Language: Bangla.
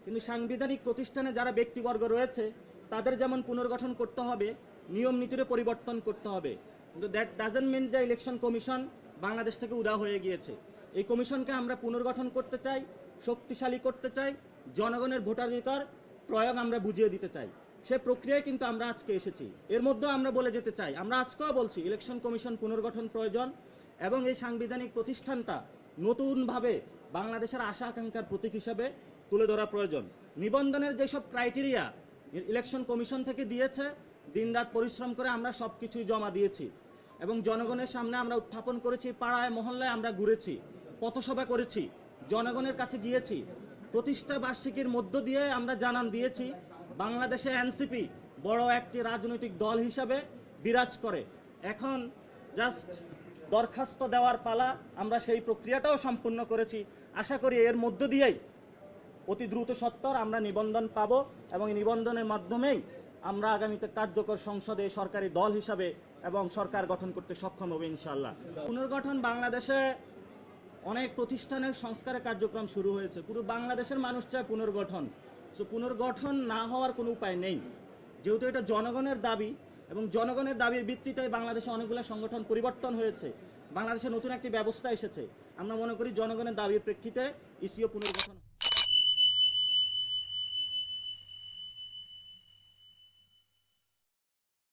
কিন্তু সাংবিধানিক প্রতিষ্ঠানে যারা ব্যক্তিবর্গ রয়েছে তাদের যেমন পুনর্গঠন করতে হবে, নিয়ম নীতিরও পরিবর্তন করতে হবে। কিন্তু that doesn't mean the election commission Bangladesh থেকে উদা হয়ে গিয়েছে। এই কমিশনকে আমরা পুনর্গঠন করতে চাই, শক্তিশালী করতে চাই, জনগণের ভোটাধিকার প্রয়োগ আমরা বুঝিয়ে দিতে চাই। সে প্রক্রিয়ায় কিন্তু আমরা আজকে এসেছি। এর মধ্যেও আমরা বলে যেতে চাই, আমরা আজকেও বলছি ইলেকশন কমিশন পুনর্গঠন প্রয়োজন এবং এই সাংবিধানিক প্রতিষ্ঠানটা নতুনভাবে বাংলাদেশের আশা আকাঙ্ক্ষার প্রতীক হিসেবে তুলে ধরা প্রয়োজন। নিবন্ধনের যেসব ক্রাইটেরিয়া ইলেকশন কমিশন থেকে দিয়েছে, দিনরাত পরিশ্রম করে আমরা সব কিছুই জমা দিয়েছি এবং জনগণের সামনে আমরা উত্থাপন করেছি। পাড়ায় মহল্লায় আমরা ঘুরেছি, পথসভা করেছি, জনগণের কাছে গিয়েছি। প্রতিষ্ঠা বার্ষিকীর মধ্য দিয়ে আমরা জানান দিয়েছি বাংলাদেশে এনসিপি বড় একটি রাজনৈতিক দল হিসাবে বিরাজ করে। এখন জাস্ট দরখাস্ত দেওয়ার পালা। আমরা সেই প্রক্রিয়াটাও সম্পূর্ণ করেছি। আশা করি এর মধ্য দিয়েই অতি দ্রুত সত্বর আমরা নিবন্ধন পাব এবং এই নিবন্ধনের মাধ্যমেই আমরা আগামীতে কার্যকর সংসদে সরকারি দল হিসাবে এবং সরকার গঠন করতে সক্ষম হবে ইনশাআল্লাহ। পুনর্গঠন বাংলাদেশে অনেক প্রতিষ্ঠানের সংস্কারের কার্যক্রম শুরু হয়েছে। পুরো বাংলাদেশের মানুষ চায় পুনর্গঠন। সো পুনর্গঠন না হওয়ার কোনো উপায় নেই, যেহেতু এটা জনগণের দাবি এবং জনগণের দাবির ভিত্তিতে বাংলাদেশে অনেকগুলো সংগঠন পরিবর্তন হয়েছে। বাংলাদেশে নতুন একটি ব্যবস্থা এসেছে। আমরা মনে করি জনগণের দাবির প্রেক্ষিতে ইসিও পুনর্গঠন